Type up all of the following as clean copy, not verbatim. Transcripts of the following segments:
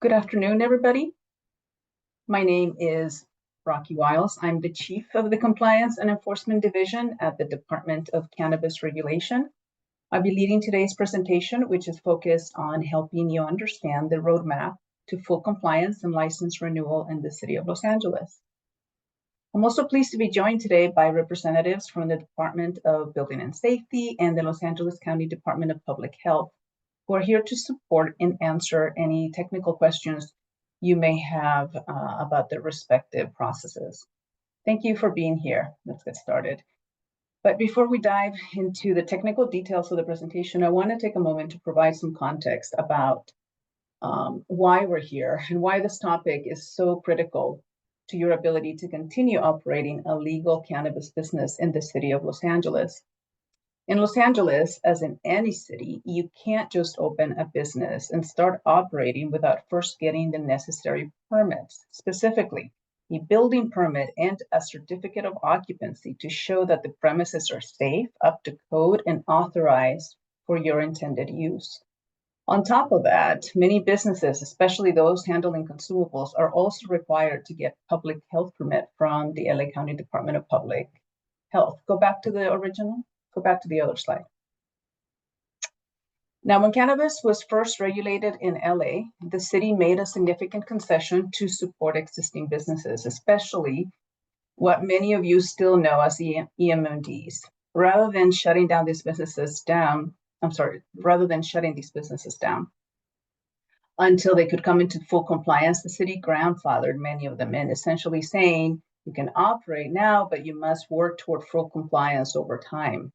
Good afternoon, everybody. My name is Rocky Wiles. I'm the Chief of the Compliance and Enforcement Division at the Department of Cannabis Regulation. I'll be leading today's presentation, which is focused on helping you understand the roadmap to full compliance and license renewal in the City of Los Angeles. I'm also pleased to be joined today by representatives from the Department of Building and Safety and the Los Angeles County Department of Public Health, who are here to support and answer any technical questions you may have about their respective processes. Thank you for being here. Let's get started. But before we dive into the technical details of the presentation, I want to take a moment to provide some context about why we're here and why this topic is so critical to your ability to continue operating a legal cannabis business in the City of Los Angeles. In Los Angeles, as in any city, you can't just open a business and start operating without first getting the necessary permits, specifically a building permit and a certificate of occupancy to show that the premises are safe, up to code, and authorized for your intended use. On top of that, many businesses, especially those handling consumables, are also required to get public health permit from the LA County Department of Public Health. Go back to the original. Go back to the other slide. Now, when cannabis was first regulated in LA, the city made a significant concession to support existing businesses, especially what many of you still know as the EMMDs. Rather than shutting these businesses down until they could come into full compliance, the city grandfathered many of them in, essentially saying, you can operate now, but you must work toward full compliance over time.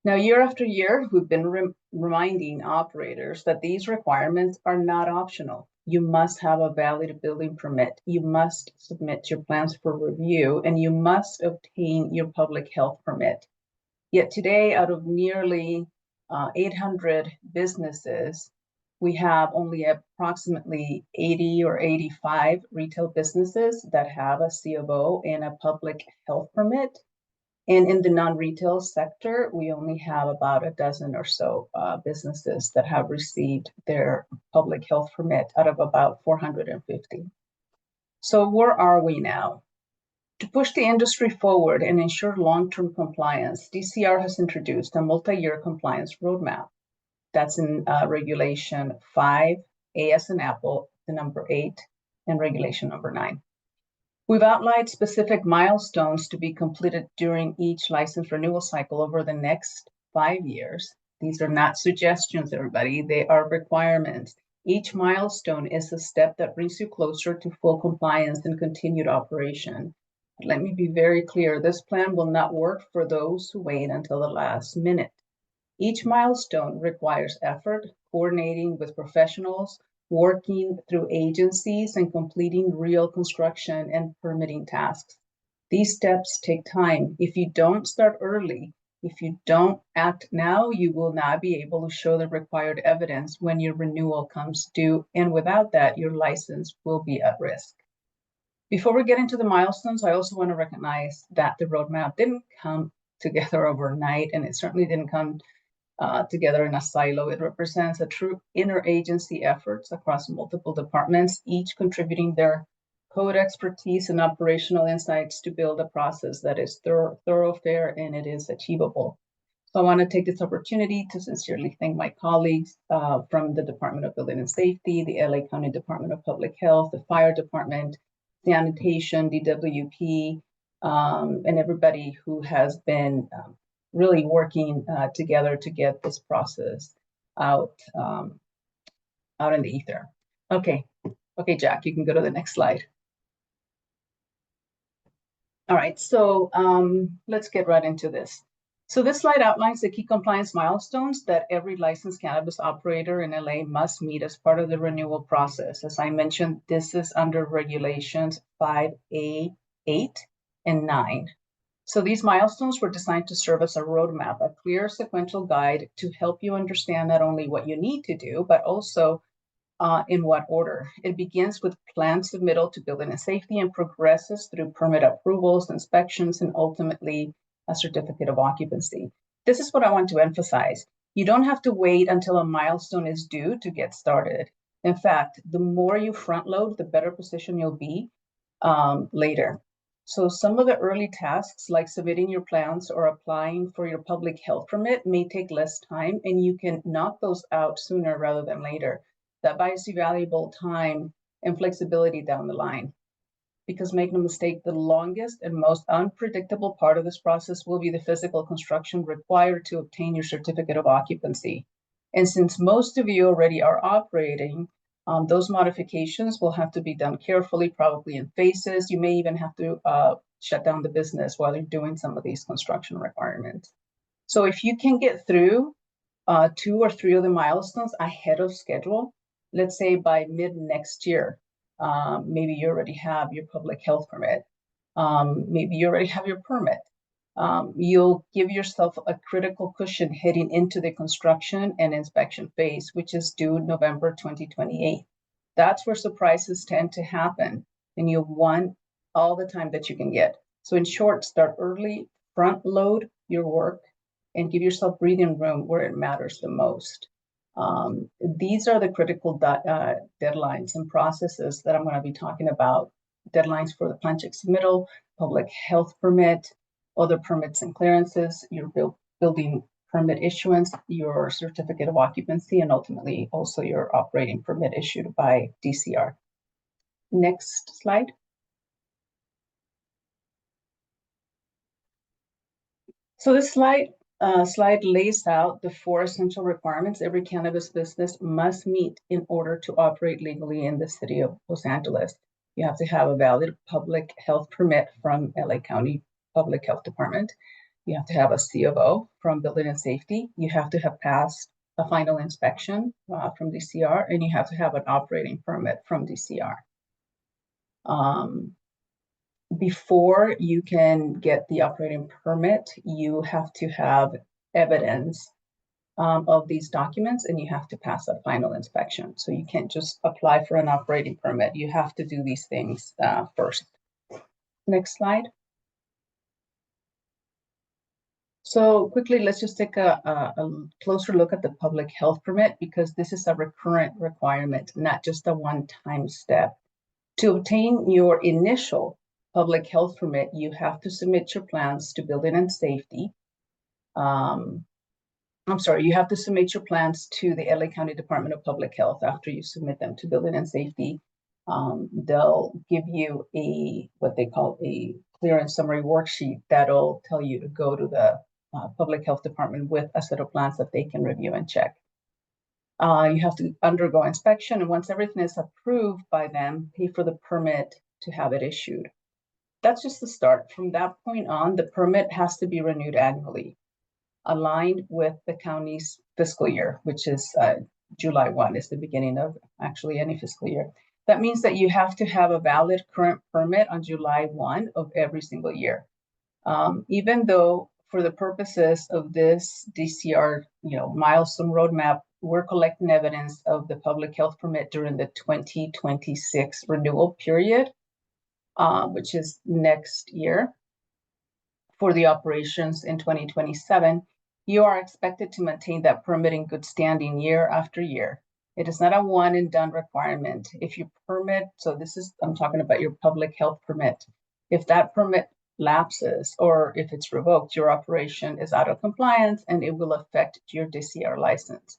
Now, year after year, we've been reminding operators that these requirements are not optional. You must have a valid building permit. You must submit your plans for review, and you must obtain your public health permit. Yet today, out of nearly 800 businesses, we have only approximately 80 or 85 retail businesses that have a C of O and a public health permit. And in the non-retail sector, we only have about a dozen or so businesses that have received their public health permit out of about 450. So where are we now? To push the industry forward and ensure long-term compliance, DCR has introduced a multi-year compliance roadmap. That's in Regulation 5, A as in Apple, the number 8, and Regulation number 9. We've outlined specific milestones to be completed during each license renewal cycle over the next 5 years. These are not suggestions, everybody. They are requirements. Each milestone is a step that brings you closer to full compliance and continued operation. Let me be very clear. This plan will not work for those who wait until the last minute. Each milestone requires effort, coordinating with professionals, working through agencies, and completing real construction and permitting tasks. These steps take time. If you don't start early, if you don't act now, you will not be able to show the required evidence when your renewal comes due, and without that, your license will be at risk. Before we get into the milestones, I also want to recognize that the roadmap didn't come together overnight, and it certainly didn't come together in a silo. It represents a true interagency efforts across multiple departments, each contributing their code expertise and operational insights to build a process that is thorough, fair, and it is achievable. So I want to take this opportunity to sincerely thank my colleagues from the Department of Building and Safety, the LA County Department of Public Health, the Fire Department, Sanitation, DWP, and everybody who has been really working together to get this process out in the ether. Okay, Jack, you can go to the next slide. All right, so let's get right into this. So this slide outlines the key compliance milestones that every licensed cannabis operator in LA must meet as part of the renewal process. As I mentioned, this is under Regulations 5A, 8, and 9. So these milestones were designed to serve as a roadmap, a clear sequential guide to help you understand not only what you need to do, but also in what order. It begins with plan submittal to Building and Safety and progresses through permit approvals, inspections, and ultimately a certificate of occupancy. This is what I want to emphasize. You don't have to wait until a milestone is due to get started. In fact, the more you front load, the better position you'll be later. So some of the early tasks, like submitting your plans or applying for your public health permit, may take less time, and you can knock those out sooner rather than later. That buys you valuable time and flexibility down the line. Because make no mistake, the longest and most unpredictable part of this process will be the physical construction required to obtain your certificate of occupancy. And since most of you already are operating, those modifications will have to be done carefully, probably in phases. You may even have to shut down the business while you're doing some of these construction requirements. So if you can get through 2 or 3 of the milestones ahead of schedule, let's say by mid next year, maybe you already have your public health permit, maybe you already have your permit, you'll give yourself a critical cushion heading into the construction and inspection phase, which is due November 2028. That's where surprises tend to happen, and you want all the time that you can get. So in short, start early, front load your work, and give yourself breathing room where it matters the most. These are the critical deadlines and processes that I'm going to be talking about. Deadlines for the plan check submittal, public health permit, other permits and clearances, your building permit issuance, your certificate of occupancy, and ultimately also your operating permit issued by DCR. Next slide. So this slide lays out the 4 essential requirements every cannabis business must meet in order to operate legally in the city of Los Angeles. You have to have a valid public health permit from LA County Public Health Department. You have to have a C of O from Building and Safety. You have to have passed a final inspection from DCR, and you have to have an operating permit from DCR. Before you can get the operating permit, you have to have evidence of these documents, and you have to pass a final inspection. So you can't just apply for an operating permit. You have to do these things first. Next slide. So quickly, let's just take a closer look at the public health permit, because this is a recurrent requirement, not just a one-time step. To obtain your initial public health permit, you have to submit your plans to Building and Safety. You have to submit your plans to the LA County Department of Public Health. After you submit them to Building and Safety, they'll give you what they call a clearance summary worksheet that'll tell you to go to the Public Health Department with a set of plans that they can review and check. You have to undergo inspection, and once everything is approved by them, pay for the permit to have it issued. That's just the start. From that point on, the permit has to be renewed annually, aligned with the county's fiscal year, which is July 1 is the beginning of actually any fiscal year. That means that you have to have a valid current permit on July 1 of every single year. Even though for the purposes of this DCR milestone roadmap, we're collecting evidence of the public health permit during the 2026 renewal period, which is next year. For the operations in 2027, you are expected to maintain that permit in good standing year after year. It is not a one and done requirement. If you permit, I'm talking about your public health permit. If that permit lapses or if it's revoked, your operation is out of compliance and it will affect your DCR license.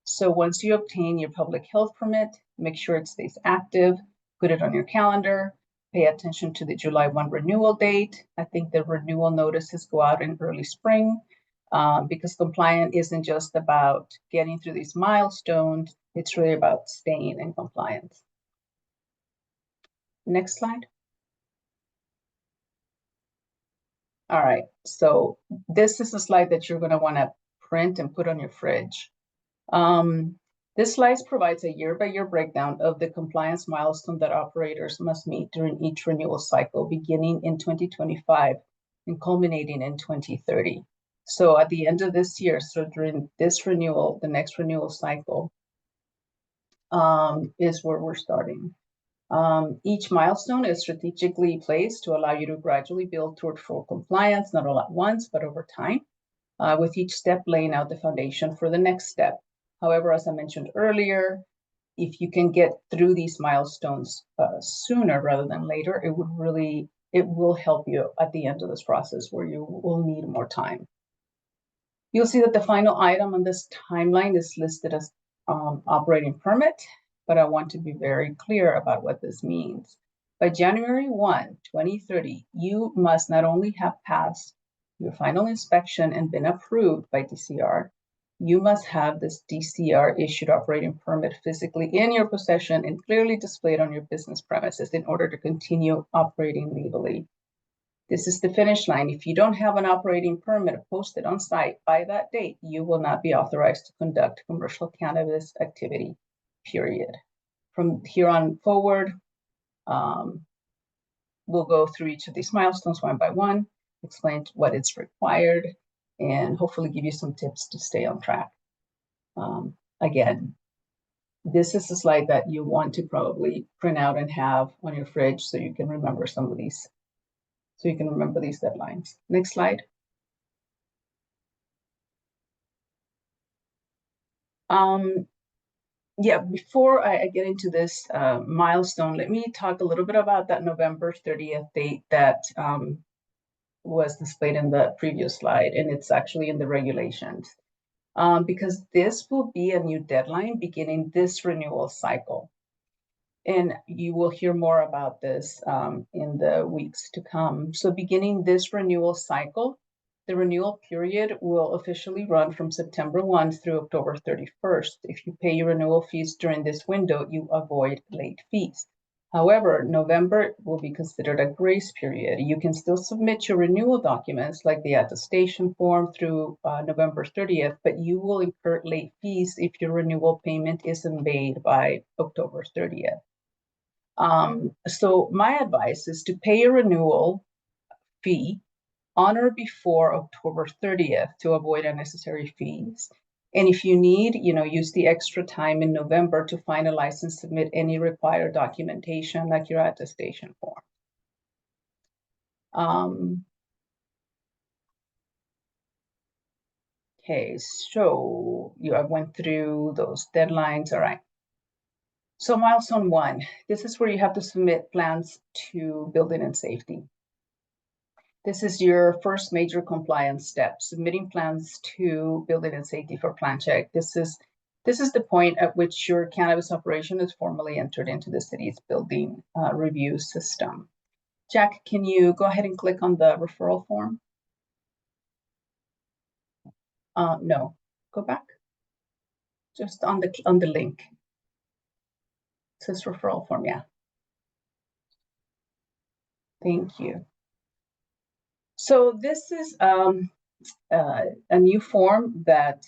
So once you obtain your public health permit, make sure it stays active, put it on your calendar, pay attention to the July 1 renewal date. I think the renewal notices go out in early spring because compliance isn't just about getting through these milestones, it's really about staying in compliance. Next slide. All right, so this is a slide that you're going to want to print and put on your fridge. This slide provides a year-by-year breakdown of the compliance milestone that operators must meet during each renewal cycle, beginning in 2025 and culminating in 2030. So at the end of this year, so during this renewal, the next renewal cycle is where we're starting. Each milestone is strategically placed to allow you to gradually build toward full compliance, not all at once, but over time, with each step laying out the foundation for the next step. However, as I mentioned earlier, if you can get through these milestones sooner rather than later, it will help you at the end of this process where you will need more time. You'll see that the final item on this timeline is listed as operating permit, but I want to be very clear about what this means. By January 1, 2030, you must not only have passed your final inspection and been approved by DCR, you must have this DCR issued operating permit physically in your possession and clearly displayed on your business premises in order to continue operating legally. This is the finish line. If you don't have an operating permit posted on site by that date, you will not be authorized to conduct commercial cannabis activity, period. From here on forward, we'll go through each of these milestones one by one, explain what is required, and hopefully give you some tips to stay on track. Again, this is a slide that you want to probably print out and have on your fridge so you can remember some of these, so you can remember these deadlines. Next slide. Yeah, before I get into this milestone, let me talk a little bit about that November 30th date that was displayed in the previous slide, and it's actually in the regulations. Because this will be a new deadline beginning this renewal cycle. And you will hear more about this in the weeks to come. So beginning this renewal cycle, the renewal period will officially run from September 1 through October 31st. If you pay your renewal fees during this window, you avoid late fees. However, November will be considered a grace period. You can still submit your renewal documents like the attestation form through November 30th, but you will incur late fees if your renewal payment isn't made by October 30th. So my advice is to pay your renewal fee on or before October 30th to avoid unnecessary fees. And if you need, use the extra time in November to finalize and submit any required documentation like your attestation form. Okay, so I went through those deadlines. All right. So milestone 1, this is where you have to submit plans to building and safety. This is your first major compliance step, submitting plans to building and safety for plan check. This is the point at which your cannabis operation is formally entered into the city's building review system. Jack, can you go ahead and click on the referral form? No, go back. Just on the link. It says referral form, yeah. Thank you. So this is a new form that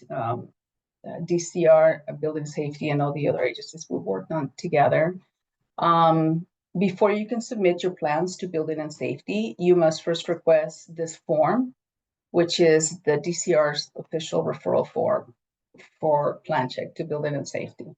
DCR, Building Safety, and all the other agencies we've worked on together. Before you can submit your plans to Building and Safety, you must first request this form, which is the DCR's official referral form for plan check to Building and Safety.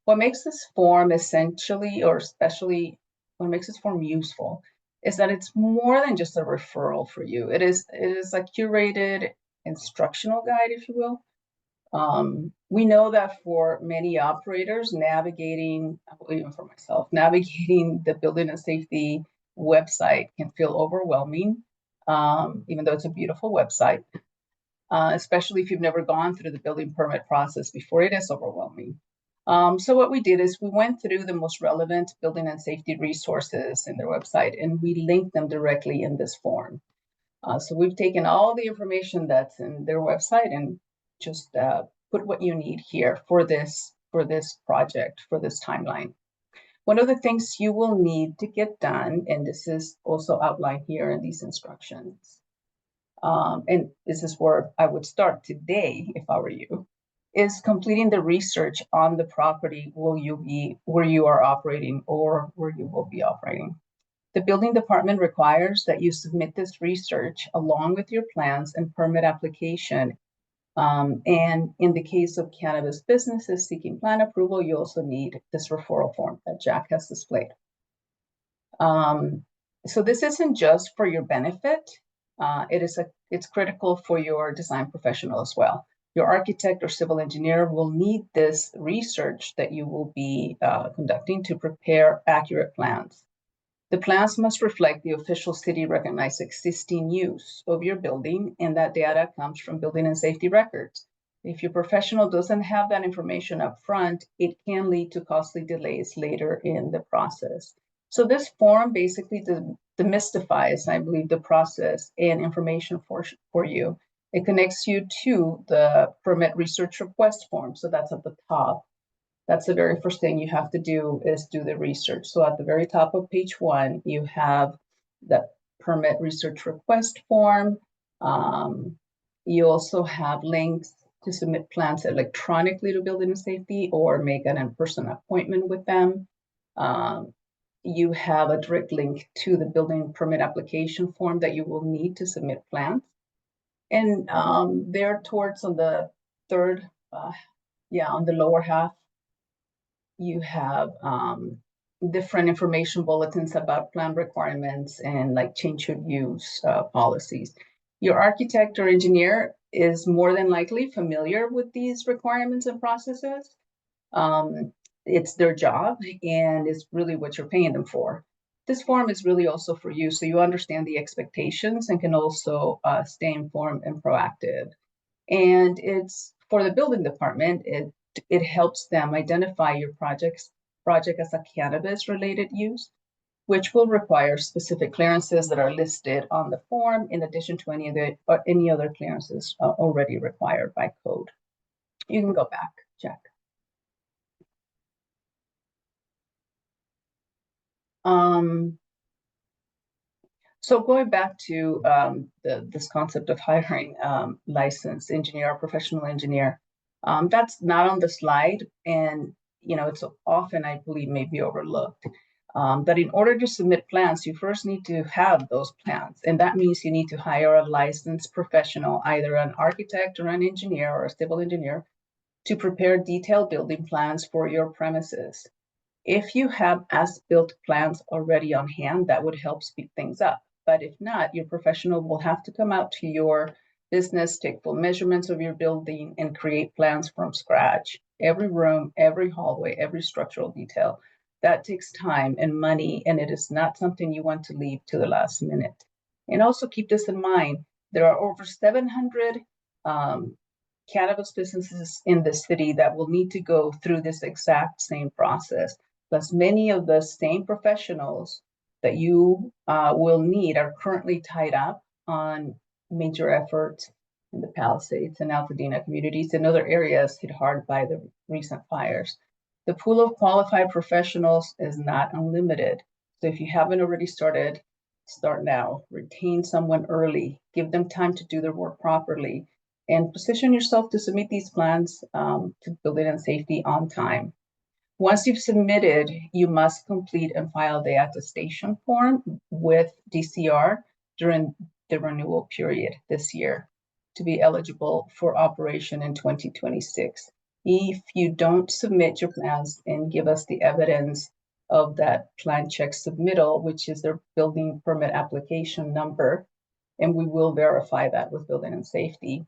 What makes this form essentially, or especially what makes this form useful, is that it's more than just a referral for you. It is a curated instructional guide, if you will. We know that for many operators, navigating, even for myself, navigating the Building and Safety website can feel overwhelming, even though it's a beautiful website, especially if you've never gone through the building permit process before. It is overwhelming. So what we did is we went through the most relevant building and safety resources in their website, and we linked them directly in this form. So we've taken all the information that's in their website and just put what you need here for this project, for this timeline. One of the things you will need to get done, and this is also outlined here in these instructions, and this is where I would start today if I were you, is completing the research on the property where you are operating or where you will be operating. The building department requires that you submit this research along with your plans and permit application. And in the case of cannabis businesses seeking plan approval, you also need this referral form that Jack has displayed. So this isn't just for your benefit. It's critical for your design professional as well. Your architect or civil engineer will need this research that you will be conducting to prepare accurate plans. The plans must reflect the official city-recognized existing use of your building, and that data comes from building and safety records. If your professional doesn't have that information up front, it can lead to costly delays later in the process. So this form basically demystifies, I believe, the process and information for you. It connects you to the permit research request form. So that's at the top. That's the very first thing you have to do is do the research. So at the very top of page 1, you have the permit research request form. You also have links to submit plans electronically to building and safety or make an in-person appointment with them. You have a direct link to the building permit application form that you will need to submit plans. And there towards on the third, on the lower half, you have different information bulletins about plan requirements and like change of use policies. Your architect or engineer is more than likely familiar with these requirements and processes. It's their job and it's really what you're paying them for. This form is really also for you, so you understand the expectations and can also stay informed and proactive. And it's for the building department, it helps them identify your project as a cannabis-related use, which will require specific clearances that are listed on the form, in addition to any other clearances already required by code. You can go back, Jack. So going back to this concept of hiring licensed engineer or professional engineer, that's not on the slide, and it's often, I believe, maybe overlooked. But in order to submit plans, you first need to have those plans, and that means you need to hire a licensed professional, either an architect or an engineer or a civil engineer, to prepare detailed building plans for your premises. If you have as-built plans already on hand, that would help speed things up. But if not, your professional will have to come out to your business, take full measurements of your building, and create plans from scratch. Every room, every hallway, every structural detail. That takes time and money, and it is not something you want to leave to the last minute. And also keep this in mind, there are over 700 cannabis businesses in the city that will need to go through this exact same process. Plus, many of the same professionals that you will need are currently tied up on major efforts in the Palisades and Altadena communities and other areas hit hard by the recent fires. The pool of qualified professionals is not unlimited. So if you haven't already started, start now. Retain someone early. Give them time to do their work properly. And position yourself to submit these plans to building and safety on time. Once you've submitted, you must complete and file the attestation form with DCR during the renewal period this year to be eligible for operation in 2026. If you don't submit your plans and give us the evidence of that plan check submittal, which is their building permit application number, and we will verify that with building and safety,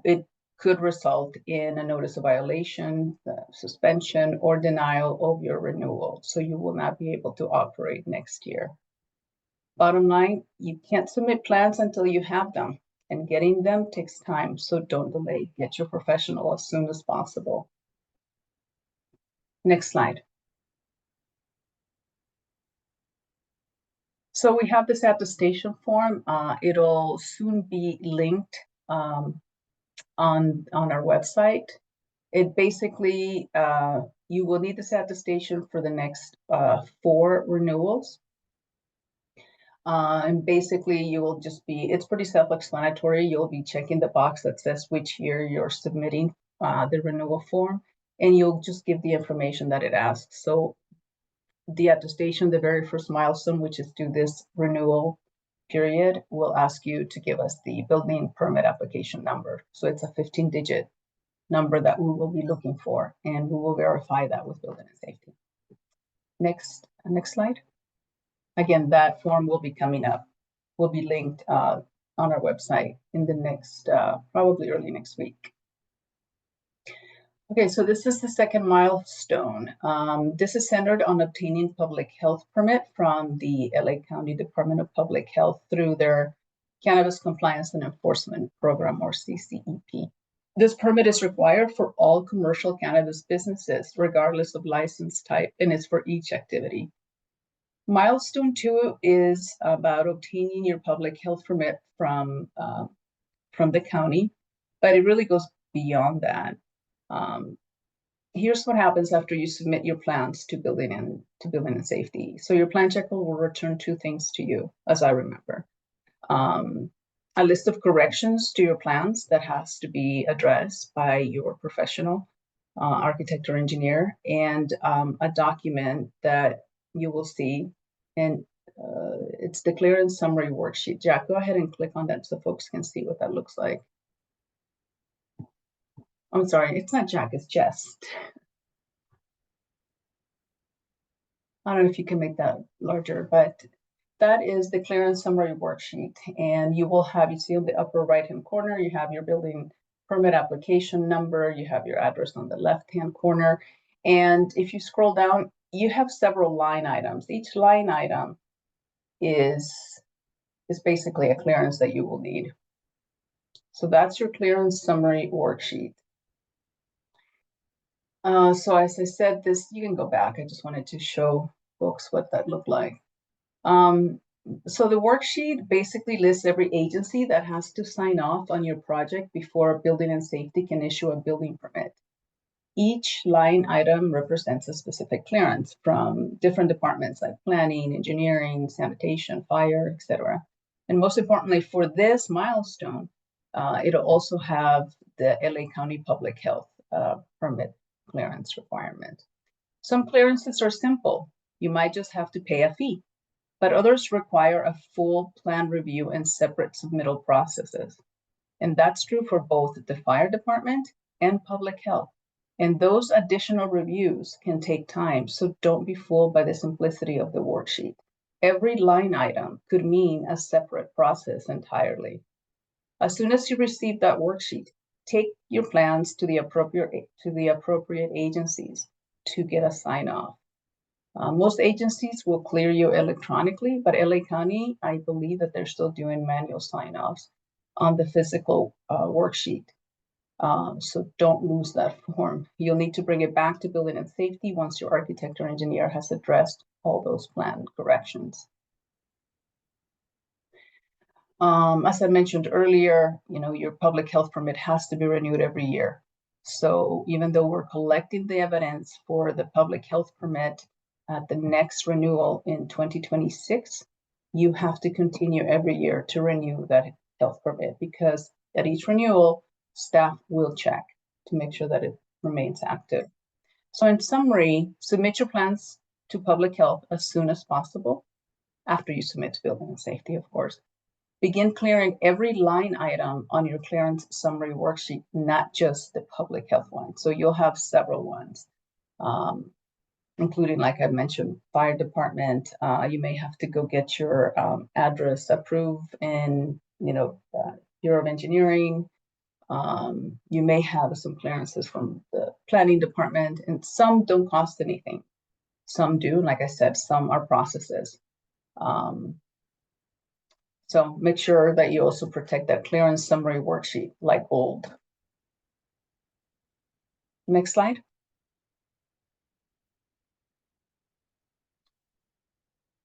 it could result in a notice of violation, suspension, or denial of your renewal. So you will not be able to operate next year. Bottom line, you can't submit plans until you have them, and getting them takes time, so don't delay. Get your professional as soon as possible. Next slide. So we have this attestation form. It'll soon be linked on our website. It basically, you will need this attestation for the next 4 renewals. And basically you will just be, it's pretty self-explanatory. You'll be checking the box that says which year you're submitting the renewal form, and you'll just give the information that it asks. So the attestation, the very first milestone, which is to this renewal period, will ask you to give us the building permit application number. So it's a 15-digit number that we will be looking for, and we will verify that with building and safety. Next slide. Again, that form will be coming up, will be linked on our website in the next, probably early next week. Okay, so this is the second milestone. This is centered on obtaining public health permit from the LA County Department of Public Health through their Cannabis Compliance and Enforcement Program, or CCEP. This permit is required for all commercial cannabis businesses, regardless of license type, and it's for each activity. Milestone 2 is about obtaining your public health permit from the county, but it really goes beyond that. Here's what happens after you submit your plans to building and safety. So your plan checker will return 2 things to you, as I remember. A list of corrections to your plans that has to be addressed by your professional architect or engineer, and a document that you will see, and it's the clearance summary worksheet. Jack, go ahead and click on that so folks can see what that looks like. I'm sorry, it's not Jack, it's Jess. I don't know if you can make that larger, but that is the clearance summary worksheet. And you will have, you see in the upper right-hand corner, you have your building permit application number, you have your address on the left-hand corner. And if you scroll down, you have several line items. Each line item is basically a clearance that you will need. So that's your clearance summary worksheet. So as I said, this, you can go back. I just wanted to show folks what that looked like. So the worksheet basically lists every agency that has to sign off on your project before building and safety can issue a building permit. Each line item represents a specific clearance from different departments like planning, engineering, sanitation, fire, etc. And most importantly, for this milestone, it'll also have the LA County Public Health permit clearance requirement. Some clearances are simple. You might just have to pay a fee, but others require a full plan review and separate submittal processes. And that's true for both the fire department and public health. And those additional reviews can take time, so don't be fooled by the simplicity of the worksheet. Every line item could mean a separate process entirely. As soon as you receive that worksheet, take your plans to the appropriate agencies to get a sign-off. Most agencies will clear you electronically, but LA County, I believe that they're still doing manual sign-offs on the physical worksheet. So don't lose that form. You'll need to bring it back to building and safety once your architect or engineer has addressed all those plan corrections. As I mentioned earlier, your public health permit has to be renewed every year. So even though we're collecting the evidence for the public health permit at the next renewal in 2026, you have to continue every year to renew that health permit, because at each renewal, staff will check to make sure that it remains active. So in summary, submit your plans to public health as soon as possible, after you submit to building and safety, of course. Begin clearing every line item on your clearance summary worksheet, not just the public health one. So you'll have several ones, including, like I mentioned, fire department. You may have to go get your address approved in, Bureau of Engineering. You may have some clearances from the planning department, and some don't cost anything. Some do, like I said, some are processes. So make sure that you also protect that clearance summary worksheet like gold. Next slide.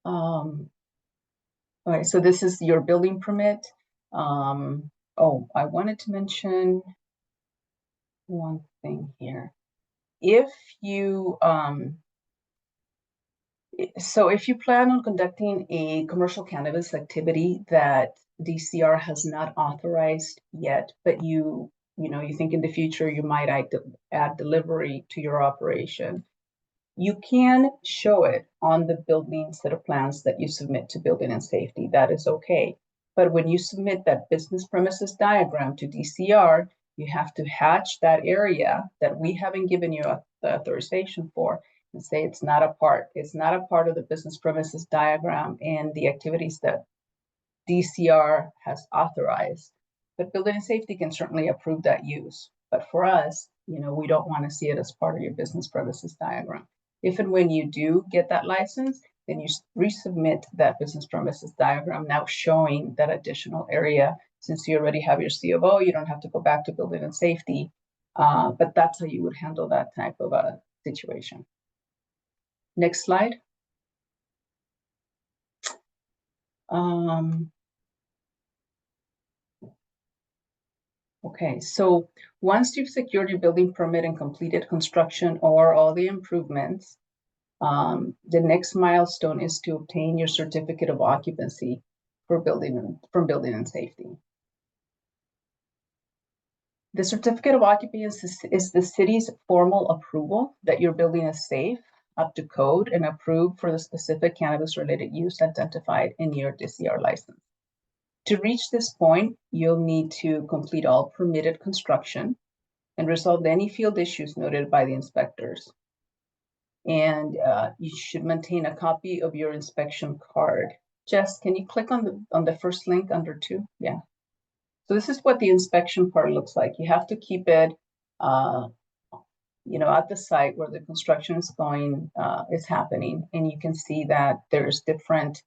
All right, so this is your building permit. Oh, I wanted to mention one thing here. If you if you plan on conducting a commercial cannabis activity that DCR has not authorized yet, but you think in the future you might add delivery to your operation, you can show it on the building set of plans that you submit to building and safety. That is okay. But when you submit that business premises diagram to DCR, you have to hatch that area that we haven't given you the authorization for, and say it's not a part of the business premises diagram and the activities that DCR has authorized. But building and safety can certainly approve that use. But for us, we don't want to see it as part of your business premises diagram. If and when you do get that license, then you resubmit that business premises diagram now showing that additional area. Since you already have your C of O, you don't have to go back to building and safety. But that's how you would handle that type of a situation. Next slide. Okay, so once you've secured your building permit and completed construction or all the improvements, the next milestone is to obtain your certificate of occupancy from building and safety. The certificate of occupancy is the city's formal approval that your building is safe, up to code, and approved for the specific cannabis-related use identified in your DCR license. To reach this point, you'll need to complete all permitted construction and resolve any field issues noted by the inspectors. And you should maintain a copy of your inspection card. Jess, can you click on the first link under 2? Yeah. So this is what the inspection part looks like. You have to keep it, at the site where the construction is is happening, and you can see that there's different,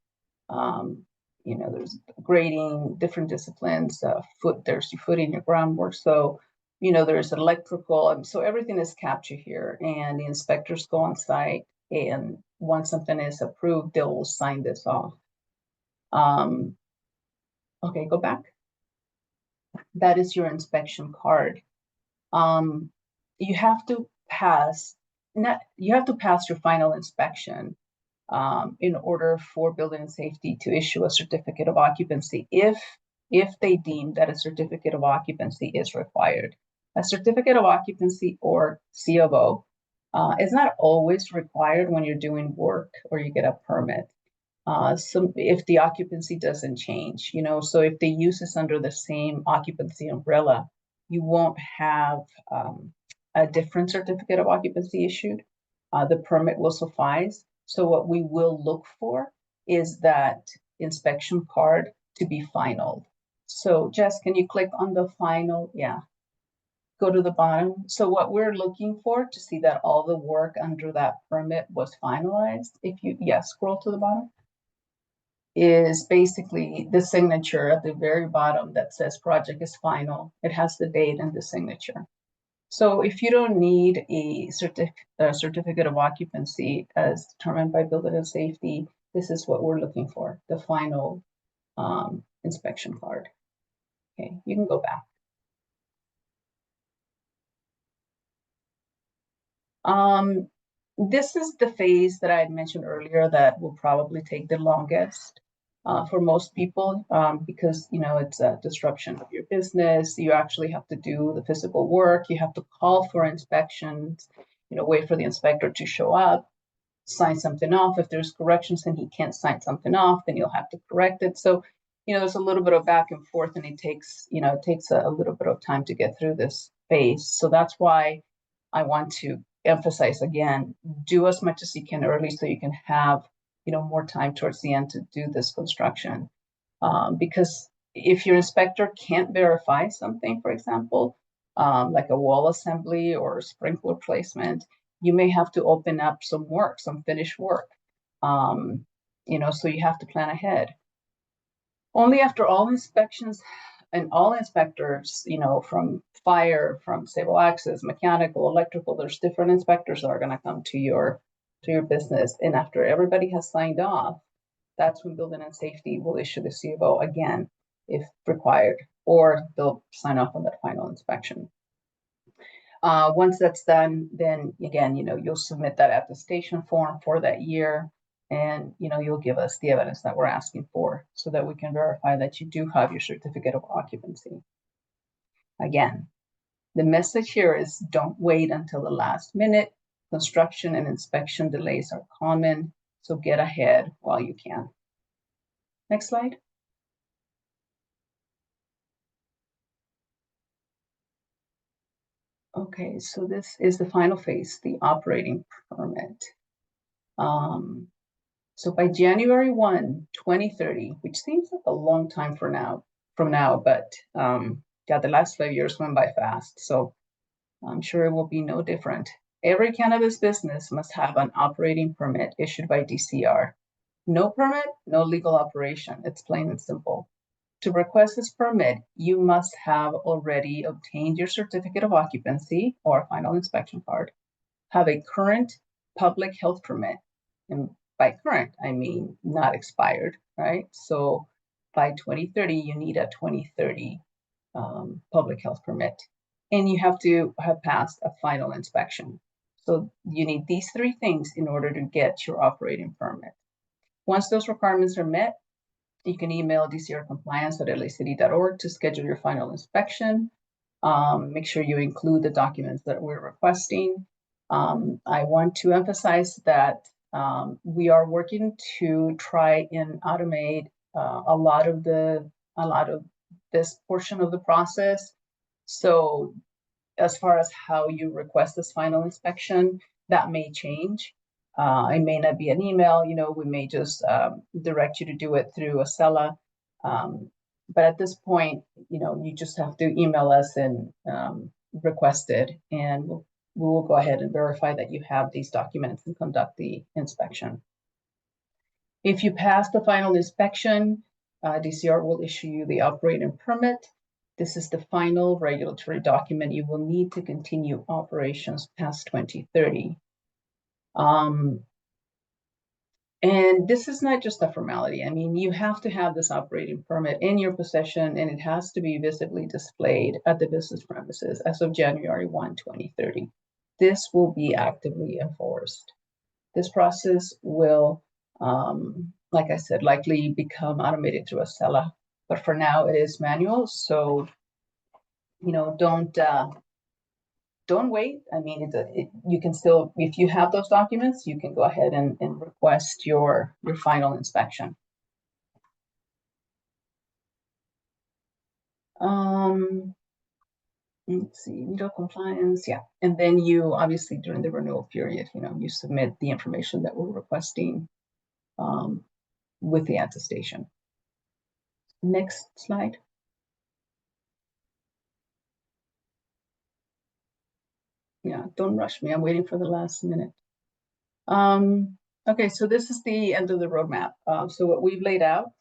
there's grading, different disciplines. There's your footing, your groundwork. So, there's electrical, and so everything is captured here. And the inspectors go on site, and once something is approved, they'll sign this off. Okay, go back. That is your inspection card. You have to pass your final inspection in order for building and safety to issue a certificate of occupancy if they deem that a certificate of occupancy is required. A certificate of occupancy or C of O is not always required when you're doing work or you get a permit. So if the occupancy doesn't change, so if the use is under the same occupancy umbrella, you won't have a different certificate of occupancy issued. The permit will suffice. So what we will look for is that inspection card to be finalized. So Jess, can you click on the final? Yeah. Go to the bottom. So what we're looking for to see that all the work under that permit was finalized, scroll to the bottom, is basically the signature at the very bottom that says project is final. It has the date and the signature. So if you don't need a certificate of occupancy as determined by building and safety, this is what we're looking for, the final inspection card. Okay, you can go back. This is the phase that I had mentioned earlier that will probably take the longest for most people because, it's a disruption of your business. You actually have to do the physical work. You have to call for inspections, wait for the inspector to show up, sign something off. If there's corrections and he can't sign something off, then you'll have to correct it. So, there's a little bit of back and forth, and it takes a little bit of time to get through this phase. So that's why I want to emphasize again, do as much as you can early so you can have more time towards the end to do this construction. Because if your inspector can't verify something, for example, like a wall assembly or sprinkler placement, you may have to open up some finished work. So you have to plan ahead. Only after all inspections and all inspectors, from fire, from civil access, mechanical, electrical, there's different inspectors that are going to come to your business. And after everybody has signed off, that's when building and safety will issue the C of O again, if required, or they'll sign off on that final inspection. Once that's done, then again, you'll submit that attestation form for that year. And, you'll give us the evidence that we're asking for so that we can verify that you do have your certificate of occupancy. Again, the message here is don't wait until the last minute. Construction and inspection delays are common, so get ahead while you can. Next slide. Okay, so this is the final phase, the operating permit. So by January 1, 2030, which seems like a long time for now, from now, but yeah, the last 5 years went by fast, so I'm sure it will be no different. Every cannabis business must have an operating permit issued by DCR. No permit, no legal operation. It's plain and simple. To request this permit, you must have already obtained your certificate of occupancy or final inspection card, have a current public health permit. And by current, I mean not expired, right? So by 2030, you need a 2030 public health permit. And you have to have passed a final inspection. So you need these three things in order to get your operating permit. Once those requirements are met, you can email dcrcompliance@lacd.org to schedule your final inspection. Make sure you include the documents that we're requesting. I want to emphasize that we are working to try and automate a lot of this portion of the process. So as far as how you request this final inspection, that may change. It may not be an email, we may just direct you to do it through a Acela. But at this point, you just have to email us and request it, and we will go ahead and verify that you have these documents and conduct the inspection. If you pass the final inspection, DCR will issue you the operating permit. This is the final regulatory document you will need to continue operations past 2030. And this is not just a formality. I mean, you have to have this operating permit in your possession, and it has to be visibly displayed at the business premises as of January 1, 2030. This will be actively enforced. This process will, like I said, likely become automated through Acela, but for now it is manual. So, don't wait. I mean, you can still, if you have those documents, you can go ahead and request your final inspection. Let's see, legal compliance, yeah. And then you, obviously, during the renewal period, you submit the information that we're requesting with the attestation. Next slide. Yeah, don't rush me. I'm waiting for the last minute. Okay, so this is the end of the roadmap. So what we've laid out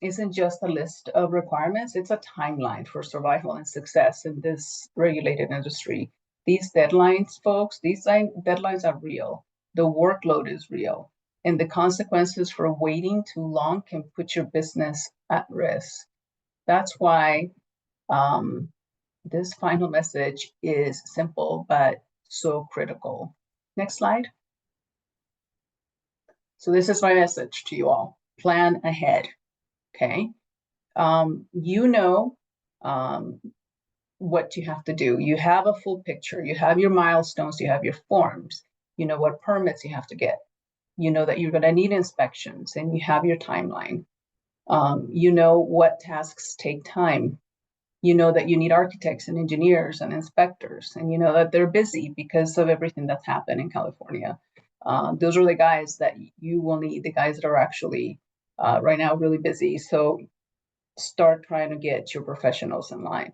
isn't just a list of requirements, it's a timeline for survival and success in this regulated industry. These deadlines, folks, these deadlines are real. The workload is real. And the consequences for waiting too long can put your business at risk. That's why this final message is simple, but so critical. Next slide. So this is my message to you all. Plan ahead, okay? What you have to do. You have a full picture. You have your milestones. You have your forms. You know what permits you have to get. You know that you're going to need inspections, and you have your timeline. You know what tasks take time. You know that you need architects and engineers and inspectors, and you know that they're busy because of everything that's happened in California. Those are the guys that you will need, the guys that are actually right now really busy. So start trying to get your professionals in line.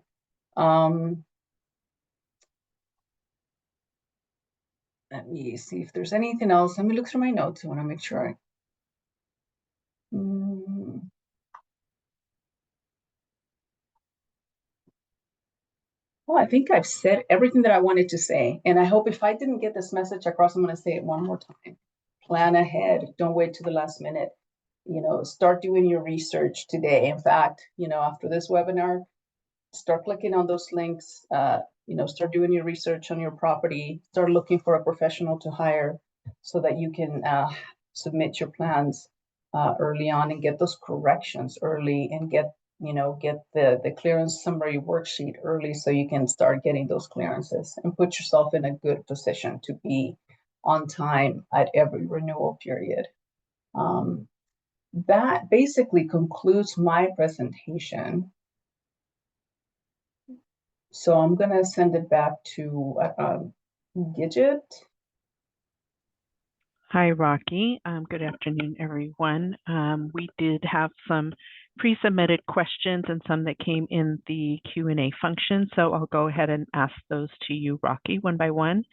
Let me see if there's anything else. Let me look through my notes. I want to make sure. Well, I think I've said everything that I wanted to say. And I hope if I didn't get this message across, I'm going to say it one more time. Plan ahead. Don't wait to the last minute. Start doing your research today. In fact, after this webinar, start clicking on those links. Start doing your research on your property. Start looking for a professional to hire so that you can submit your plans early on and get those corrections early, and get the clearance summary worksheet early so you can start getting those clearances and put yourself in a good position to be on time at every renewal period. That basically concludes my presentation. So I'm going to send it back to Gidget. Hi, Rocky. Good afternoon, everyone. We did have some pre-submitted questions and some that came in the Q&A function. So I'll go ahead and ask those to you, Rocky, one by one.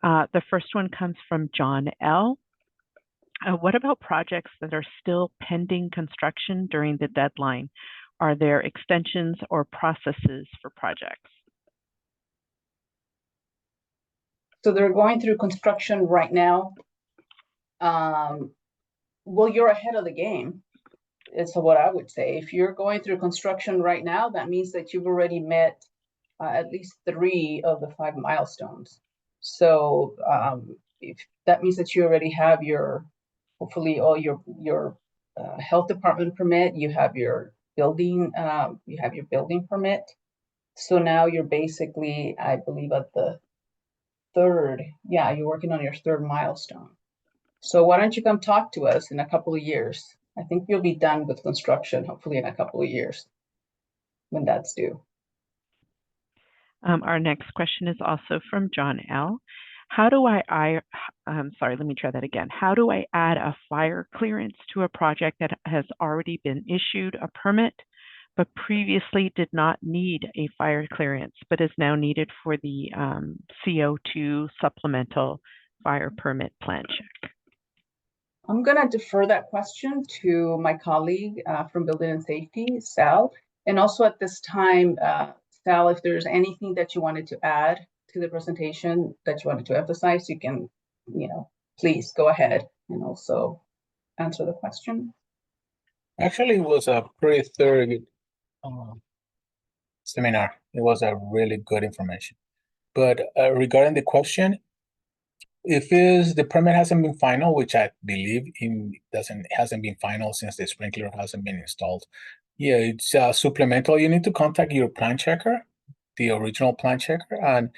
The first one comes from John L. What about projects that are still pending construction during the deadline? Are there extensions or processes for projects? So they're going through construction right now. Well, you're ahead of the game. Is what I would say. If you're going through construction right now, that means that you've already met at least 3 of the 5 milestones. So if that means that you already have your, hopefully all your health department permit, you have your building permit. So now you're basically, I believe, at the 3rd. Yeah, you're working on your 3rd milestone. So why don't you come talk to us in a couple of years? I think you'll be done with construction, hopefully in a couple of years when that's due. Our next question is also from John L. How do let me try that again. How do I add a fire clearance to a project that has already been issued a permit, but previously did not need a fire clearance, but is now needed for the CO2 supplemental fire permit plan check? I'm going to defer that question to my colleague from Building and Safety, Sal. And also at this time, Sal, if there's anything that you wanted to add to the presentation that you wanted to emphasize, you can, please go ahead and also answer the question. Actually, it was a pretty thorough seminar. It was a really good information. But regarding the question, if the permit hasn't been final, which I believe hasn't been final since the sprinkler hasn't been installed, yeah, it's supplemental. You need to contact your plan checker, the original plan checker, and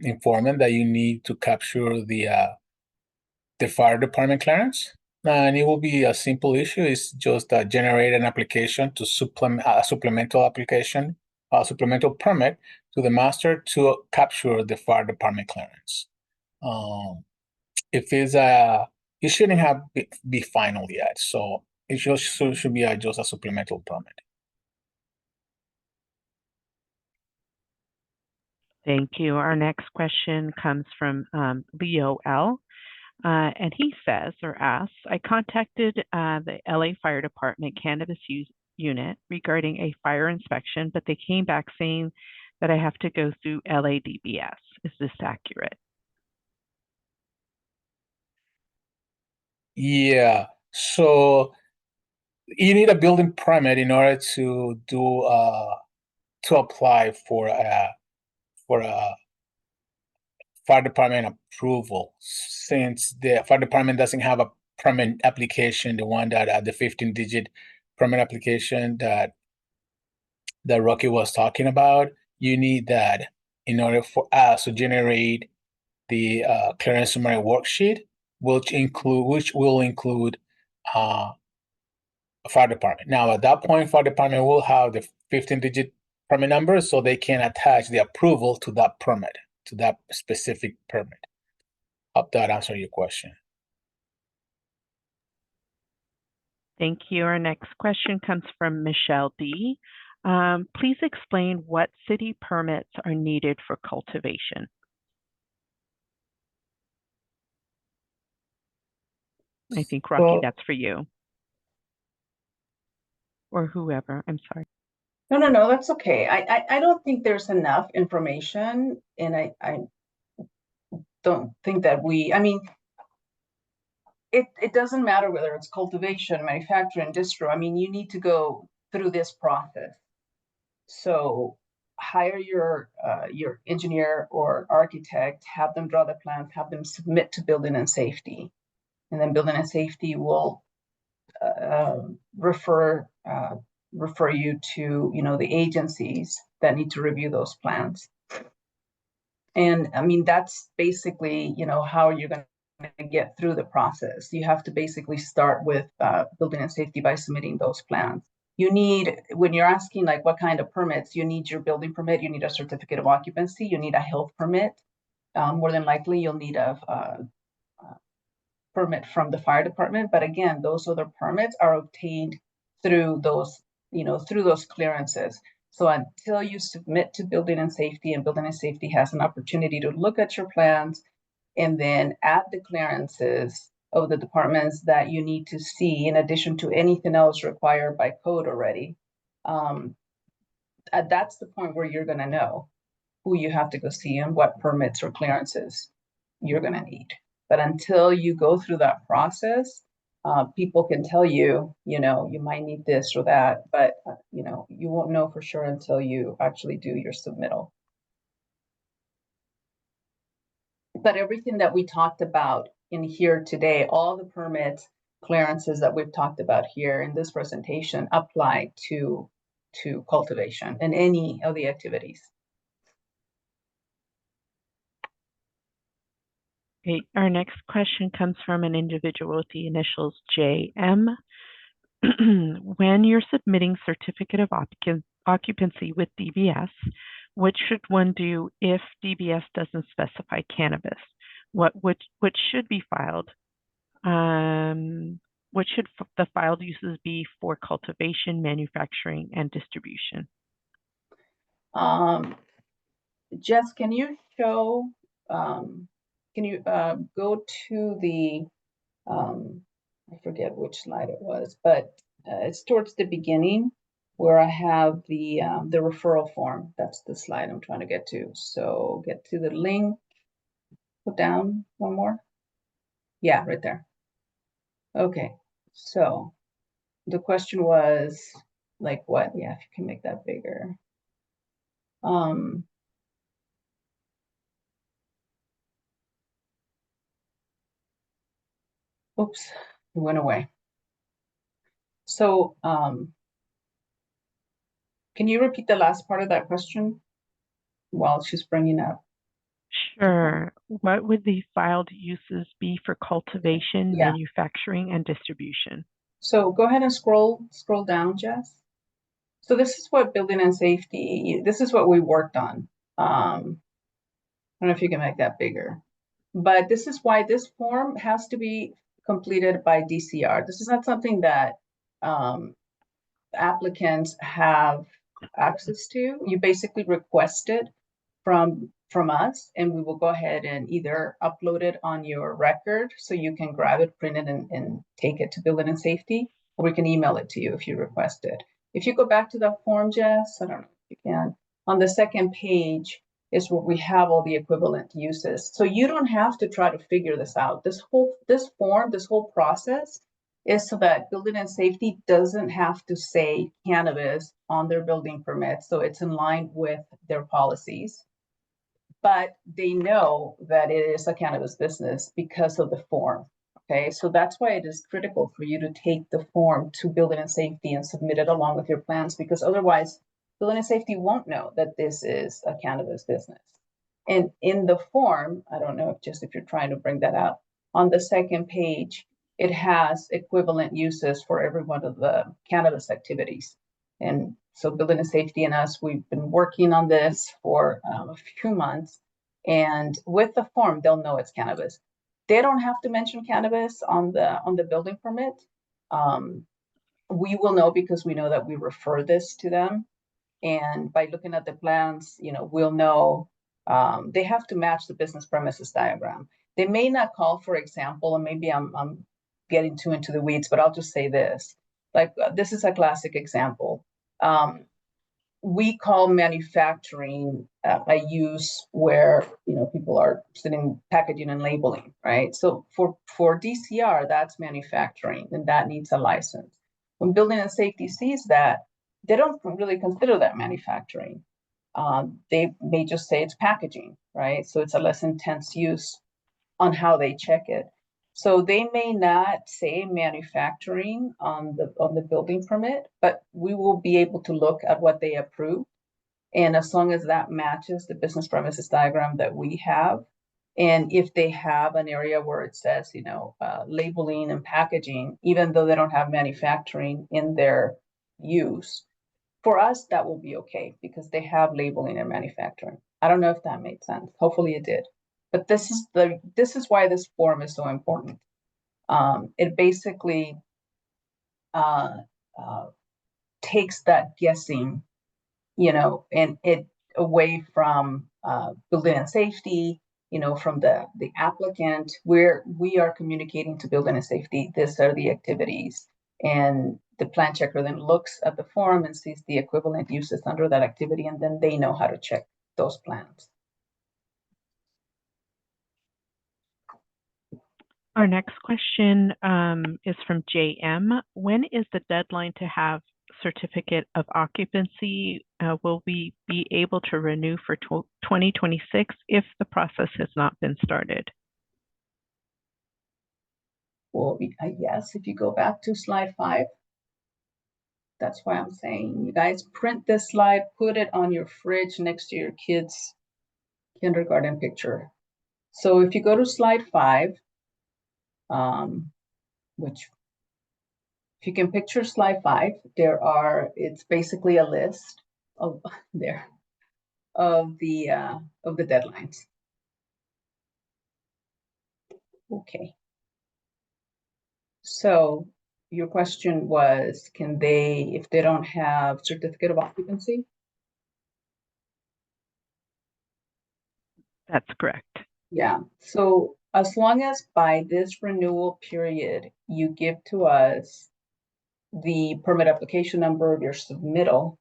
inform them that you need to capture the fire department clearance. And it will be a simple issue. It's just generate an application to supplement a supplemental application, a supplemental permit to the master to capture the fire department clearance. If it's it shouldn't have be final yet, so it should be just a supplemental permit. Thank you. Our next question comes from Leo L. And he says or asks, I contacted the LA Fire Department Cannabis Unit regarding a fire inspection, but they came back saying that I have to go through LADBS. Is this accurate? Yeah, so you need a building permit in order to do to apply for a fire department approval. Since the fire department doesn't have a permit application, the one that the 15-digit permit application that Rocky was talking about, you need that in order for us to generate the clearance summary worksheet, which will include a fire department. Now, at that point, fire department will have the 15-digit permit number, so they can attach the approval to that permit, to that specific permit. Hope that answers your question. Thank you. Our next question comes from Michelle D. Please explain what city permits are needed for cultivation. I think, Rocky, that's for you. Or whoever, I'm sorry. No, that's okay. I don't think there's enough information, and I don't think that it doesn't matter whether it's cultivation, manufacturing, distro. You need to go through this process. So hire your engineer or architect, have them draw the plans, have them submit to Building and Safety, and then Building and Safety will refer you to the agencies that need to review those plans. And that's basically how you're going to get through the process. You have to basically start with Building and Safety by submitting those plans. You need, when you're asking like what kind of permits, you need your building permit, you need a certificate of occupancy, you need a health permit. More than likely you'll need a permit from the fire department, but again, those other permits are obtained through those, through those clearances. So until you submit to Building and Safety, and Building and Safety has an opportunity to look at your plans and then add the clearances of the departments that you need to see in addition to anything else required by code already, that's the point where you're going to know who you have to go see and what permits or clearances you're going to need. But until you go through that process, people can tell you, you might need this or that, but you won't know for sure until you actually do your submittal. But everything that we talked about in here today, all the permits, clearances that we've talked about here in this presentation apply to cultivation and any of the activities. Okay, our next question comes from an individual with the initials JM. When you're submitting certificate of occupancy with DBS, what should one do if DBS doesn't specify cannabis? What should be filed? What should the filed uses be for cultivation, manufacturing, and distribution? Jess, can you show, can you go to the, I forget which slide it was, but it's towards the beginning where I have the referral form. That's the slide I'm trying to get to. So get to the link, put down one more. Yeah, right there. Okay, so the question was like what? Yeah, if you can make that bigger. Oops, it went away. So can you repeat the last part of that question while she's bringing up? Sure. What would the filed uses be for cultivation, Yeah. manufacturing, and distribution? So go ahead and scroll down, Jess. So this is what Building and Safety, this is what we worked on. I don't know if you can make that bigger, but this is why this form has to be completed by DCR. This is not something that applicants have access to. You basically request it from us, and we will go ahead and either upload it on your record so you can grab it, print it, and take it to Building and Safety, or we can email it to you if you request it. If you go back to the form, Jess, I don't know if you can, on the second page is where we have all the equivalent uses. So you don't have to try to figure this out. This whole process is so that Building and Safety doesn't have to say cannabis on their building permits. So it's in line with their policies. But they know that it is a cannabis business because of the form. Okay, so that's why it is critical for you to take the form to Building and Safety and submit it along with your plans, because otherwise Building and Safety won't know that this is a cannabis business. And in the form, I don't know if you're trying to bring that up, on the second page, it has equivalent uses for every one of the cannabis activities. And so Building and Safety and us, we've been working on this for a few months. And with the form, they'll know it's cannabis. They don't have to mention cannabis on the building permit. We will know because we know that we refer this to them. And by looking at the plans, we'll know they have to match the business premises diagram. They may not call, for example, and maybe I'm getting too into the weeds, but I'll just say this. Like this is a classic example. We call manufacturing a use where people are sitting packaging and labeling, right? So for DCR, that's manufacturing, and that needs a license. When Building and Safety sees that, they don't really consider that manufacturing. They may just say it's packaging, right? So it's a less intense use on how they check it. So they may not say manufacturing on the building permit, but we will be able to look at what they approve. And as long as that matches the business premises diagram that we have, and if they have an area where it says, labeling and packaging, even though they don't have manufacturing in their use, for us, that will be okay because they have labeling and manufacturing. I don't know if that made sense. Hopefully it did. But this is why this form is so important. It basically takes that guessing, and it away from building and safety, from the applicant, where we are communicating to building and safety, these are the activities. And the plan checker then looks at the form and sees the equivalent uses under that activity, and then they know how to check those plans. Our next question is from JM. When is the deadline to have certificate of occupancy? Will we be able to renew for 2026 if the process has not been started? Well, yes, if you go back to slide 5, that's why I'm saying, you guys print this slide, put it on your fridge next to your kids' kindergarten picture. So if you go to slide 5, which, if you can picture slide 5, it's basically a list of of the deadlines. Okay. So your question was, can they, if they don't have certificate of occupancy? That's correct. Yeah. So as long as by this renewal period, you give to us the permit application number of your submittal,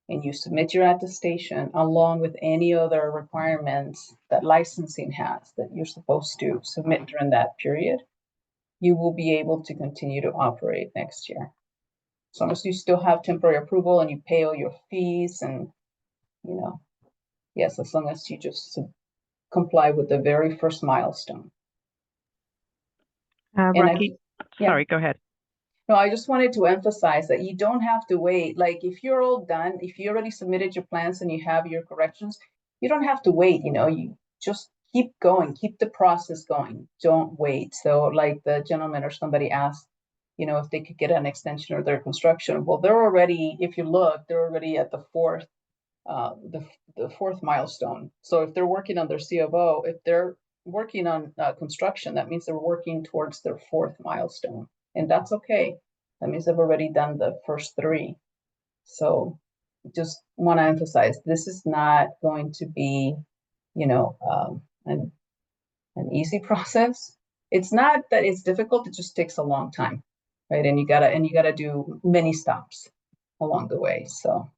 and you submit your attestation along with any other requirements that licensing has that you're supposed to submit during that period, you will be able to continue to operate next year. As long as you still have temporary approval and you pay all your fees, and yes, as long as you just comply with the very first milestone. Rocky, sorry, go ahead. No, I just wanted to emphasize that you don't have to wait. Like, if you're all done, if you already submitted your plans and you have your corrections, you don't have to wait. You just keep going, keep the process going. Don't wait. So like the gentleman or somebody asked, if they could get an extension of their construction. Well, they're already, if you look, they're already at the fourth milestone. So if they're working on their C of O, if they're working on construction, that means they're working towards their fourth milestone, and that's okay. That means they've already done the first 3. So just want to emphasize, this is not going to be, an easy process. It's not that it's difficult, it just takes a long time, right? And you gotta do many stops along the way. So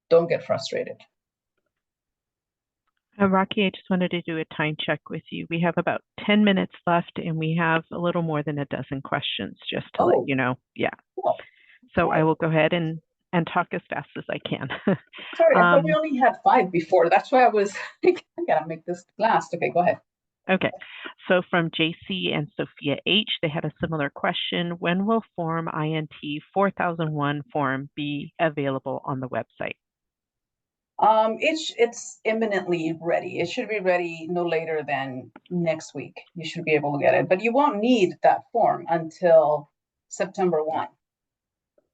don't get frustrated. Rocky, I just wanted to do a time check with you. We have about 10 minutes left, and we have a little more than a dozen questions, just to let you know. Yeah. Cool. So I will go ahead and talk as fast as I can. Sorry, I thought we only had 5 before. That's why I was like, I gotta make this last. Okay, go ahead. Okay, so from JC and Sophia H, they had a similar question. When will Form INT 4001 form be available on the website? It's imminently ready. It should be ready no later than next week. You should be able to get it, but you won't need that form until September 1.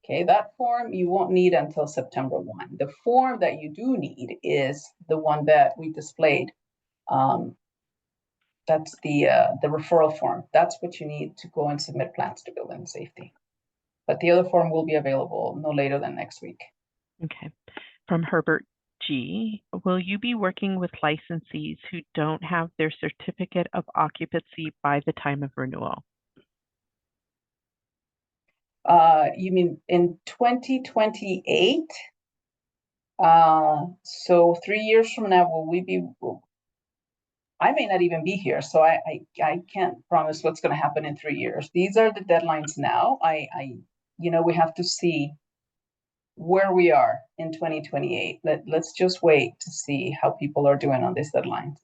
Okay, that form you won't need until September 1. The form that you do need is the one that we displayed. That's the referral form. That's what you need to go and submit plans to building and safety. But the other form will be available no later than next week. Okay. From Herbert G, will you be working with licensees who don't have their certificate of occupancy by the time of renewal? You mean in 2028? So 3 years from now, will we be? I may not even be here, so I can't promise what's going to happen in 3 years. These are the deadlines now. We have to see where we are in 2028. Let's just wait to see how people are doing on this deadline.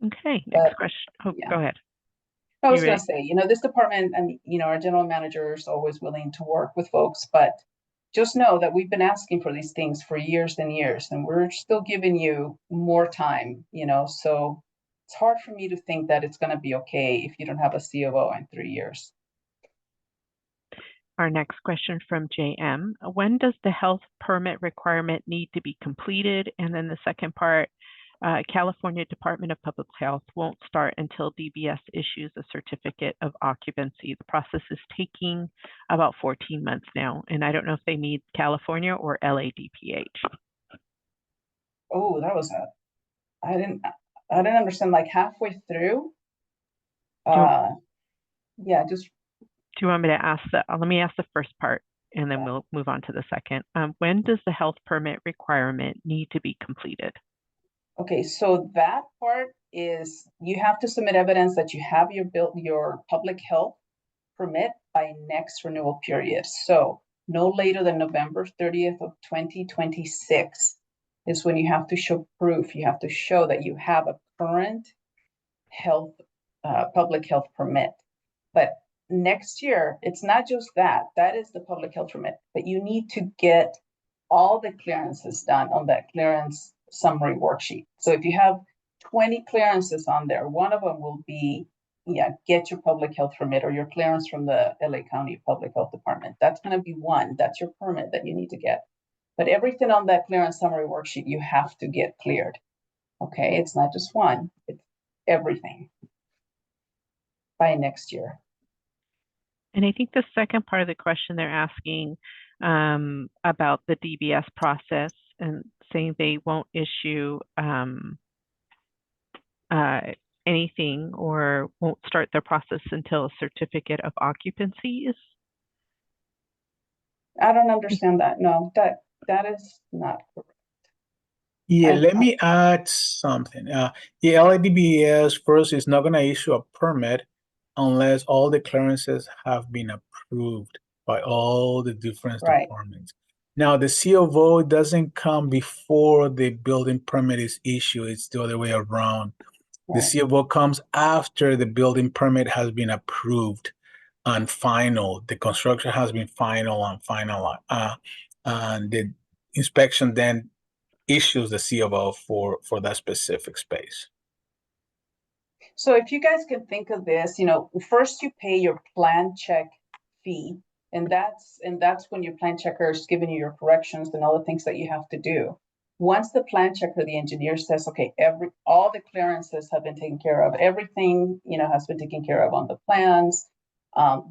Okay, next question. Oh, yeah. Go ahead. I was going to say, this department and, our general manager is always willing to work with folks, but just know that we've been asking for these things for years and years, and we're still giving you more time, so it's hard for me to think that it's going to be okay if you don't have a COO in 3 years. Our next question from JM, when does the health permit requirement need to be completed? And then the second part, California Department of Public Health won't start until DBS issues a certificate of occupancy. The process is taking about 14 months now, and I don't know if they need California or LADPH. Oh, that was I didn't understand, like halfway through. Yeah, just. Do you want me to ask let me ask the first part, and then we'll move on to the second. When does the health permit requirement need to be completed? Okay, so that part is you have to submit evidence that you have your public health permit by next renewal period. So no later than November 30th of 2026 is when you have to show proof. You have to show that you have a current health public health permit. But next year, it's not just that. That is the public health permit, but you need to get all the clearances done on that clearance summary worksheet. So if you have 20 clearances on there, one of them will be, get your public health permit or your clearance from the LA County Public Health Department. That's going to be one. That's your permit that you need to get. But everything on that clearance summary worksheet, you have to get cleared. Okay, it's not just one, it's everything by next year. And I think the second part of the question they're asking about the DBS process and saying they won't issue anything or won't start their process until a certificate of occupancy is. I don't understand that. No, that is not correct. Yeah, let me add something. The LADBS first is not going to issue a permit unless all the clearances have been approved by all the different departments. Now, the C of O doesn't come before the building permit is issued. It's the other way around. The C of O comes after the building permit has been approved and final. The construction has been final and final. And the inspection then issues the C of O for that specific space. So if you guys can think of this, first you pay your plan check fee, and that's when your plan checker is giving you your corrections and all the things that you have to do. Once the plan checker, the engineer says, okay, all the clearances have been taken care of, everything has been taken care of on the plans,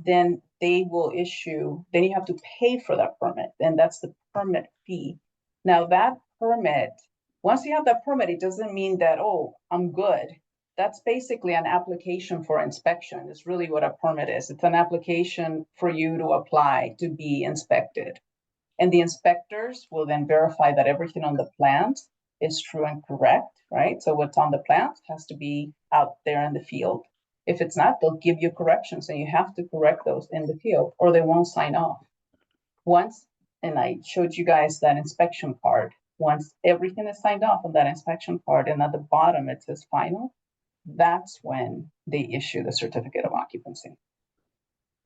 then they will issue. Then you have to pay for that permit, and that's the permit fee. Now that permit, once you have that permit, it doesn't mean that, oh, I'm good. That's basically an application for inspection. It's really what a permit is. It's an application for you to apply to be inspected. And the inspectors will then verify that everything on the plans is true and correct, right? So what's on the plans has to be out there in the field. If it's not, they'll give you corrections and you have to correct those in the field or they won't sign off. Once, and I showed you guys that inspection card, once everything is signed off on that inspection card and at the bottom it says final, that's when they issue the certificate of occupancy.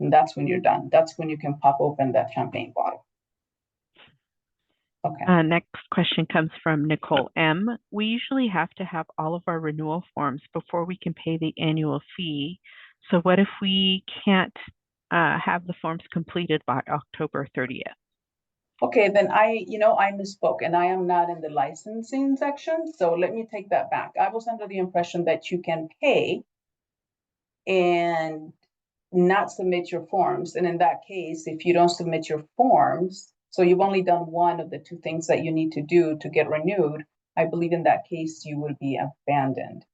And that's when you're done. That's when you can pop open that champagne bottle. Okay. Next question comes from Nicole M. We usually have to have all of our renewal forms before we can pay the annual fee. So what if we can't have the forms completed by October 30th? Okay, then I misspoke, and I am not in the licensing section. So let me take that back. I was under the impression that you can pay and not submit your forms. And in that case, if you don't submit your forms, so you've only done one of the two things that you need to do to get renewed, I believe in that case, you would be abandoned.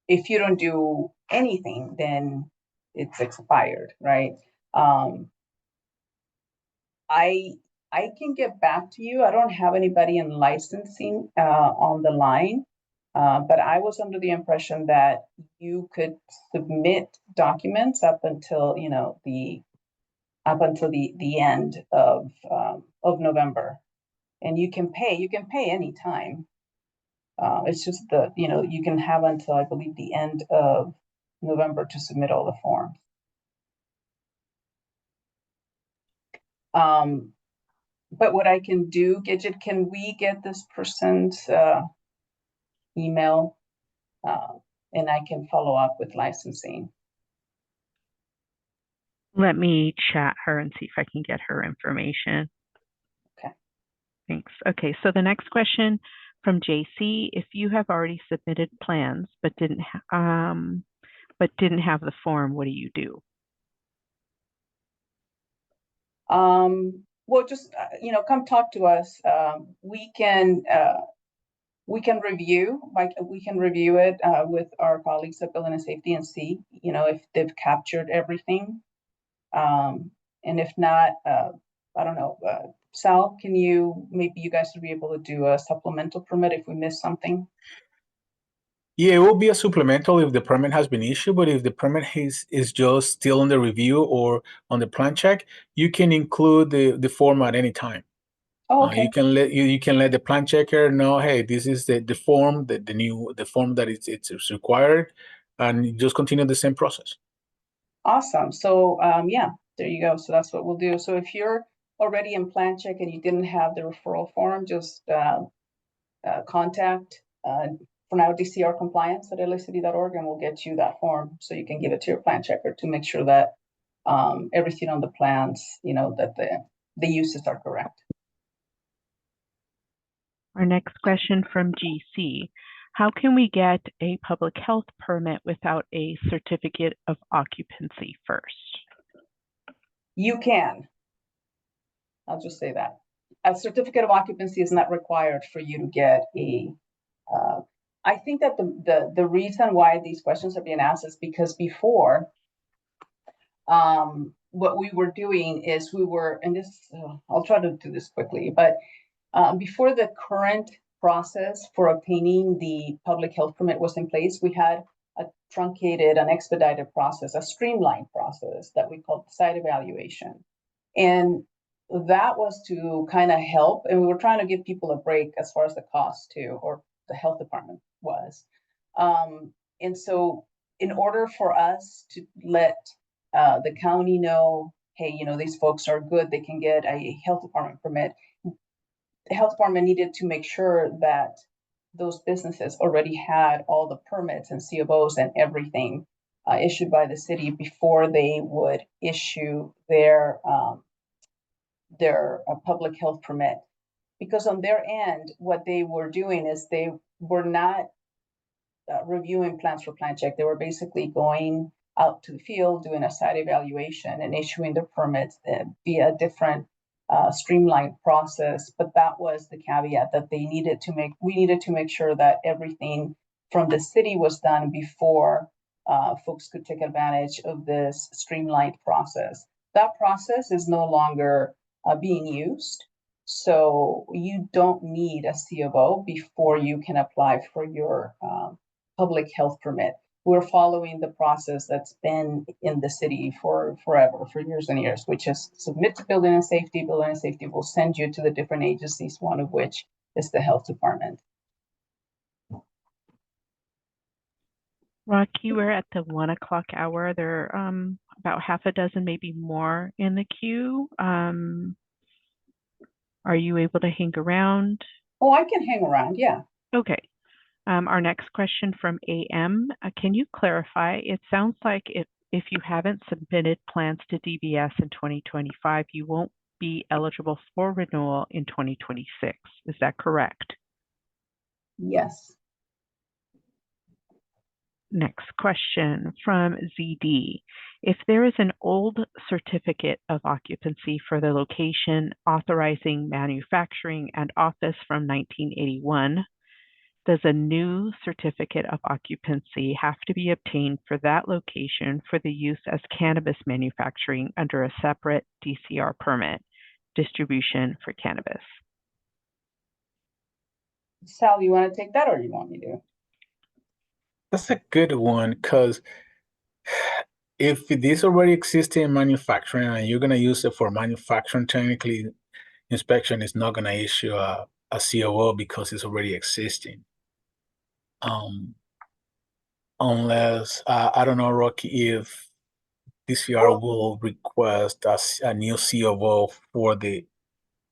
If you don't do anything, then it's expired, right? I can get back to you. I don't have anybody in licensing on the line, but I was under the impression that you could submit documents up until the end of November, and you can pay anytime. It's just that you can have until I believe the end of November to submit all the forms. But what I can do, Gidget, can we get this person's email and I can follow up with licensing? Let me chat her and see if I can get her information. Okay. Thanks. Okay, so the next question From JC, if you have already submitted plans but didn't have the form, what do you do? Well, just, come talk to us. We can review, we can review it with our colleagues at Building and Safety and see, if they've captured everything. And if not, I don't know, Sal, maybe you guys would be able to do a supplemental permit if we miss something? Yeah, it will be a supplemental if the permit has been issued, but if the permit is just still on the review or on the plan check, you can include the form at any time. Oh, okay. You can let the plan checker know, hey, this is the form, the form that it's required, and you just continue the same process. Awesome. So yeah, there you go. So that's what we'll do. So if you're already in plan check and you didn't have the referral form, just contact for now DCR compliance at LACD.org, and we'll get you that form so you can give it to your plan checker to make sure that everything on the plans, that the uses are correct. Our next question from GC. How can we get a public health permit without a certificate of occupancy first? You can. I'll just say that. A certificate of occupancy is not required for you to get a I think that the reason why these questions are being asked is because before, what we were doing is and this, I'll try to do this quickly, but before the current process for obtaining the public health permit was in place, we had a truncated, an expedited process, a streamlined process that we called site evaluation. And that was to kind of help, and we were trying to give people a break as far as the cost too, or the health department was. And so in order for us to let the county know, hey, these folks are good, they can get a health department permit, the health department needed to make sure that those businesses already had all the permits and COs and everything issued by the city before they would issue their public health permit. Because on their end, what they were doing is they were not reviewing plans for plan check. They were basically going out to the field, doing a site evaluation and issuing the permits via a different streamlined process. But that was the caveat that we needed to make sure that everything from the city was done before folks could take advantage of this streamlined process. That process is no longer being used. So you don't need a COO before you can apply for your public health permit. We're following the process that's been in the city for forever, for years and years, which is submit to Building and Safety. Building and Safety will send you to the different agencies, one of which is the health department. Rocky, we're at the 1 o'clock hour. There are about half a dozen, maybe more in the queue. Are you able to hang around? Oh, I can hang around, yeah. Okay. Our next question from AM, can you clarify? It sounds like if you haven't submitted plans to DBS in 2025, you won't be eligible for renewal in 2026. Is that correct? Yes. Next question from ZD. If there is an old certificate of occupancy for the location authorizing manufacturing and office from 1981, does a new certificate of occupancy have to be obtained for that location for the use as cannabis manufacturing under a separate DCR permit, distribution for cannabis? Sal, you want to take that or you want me to? That's a good one, because if this already exists in manufacturing and you're going to use it for manufacturing, technically inspection is not going to issue a COO because it's already existing. Unless, I don't know, Rocky, if DCR will request a new COO for the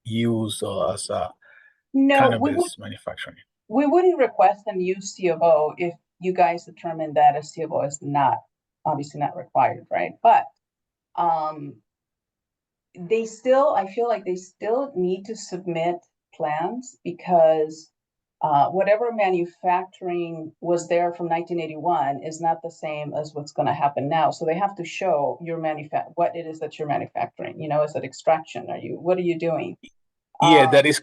use as a cannabis manufacturing. We wouldn't request a new COO if you guys determine that a COO is obviously not required, right? But I feel like they still need to submit plans because whatever manufacturing was there from 1981 is not the same as what's going to happen now. So they have to show your what it is that you're manufacturing. You know, is it extraction? What are you doing? Yeah, that is.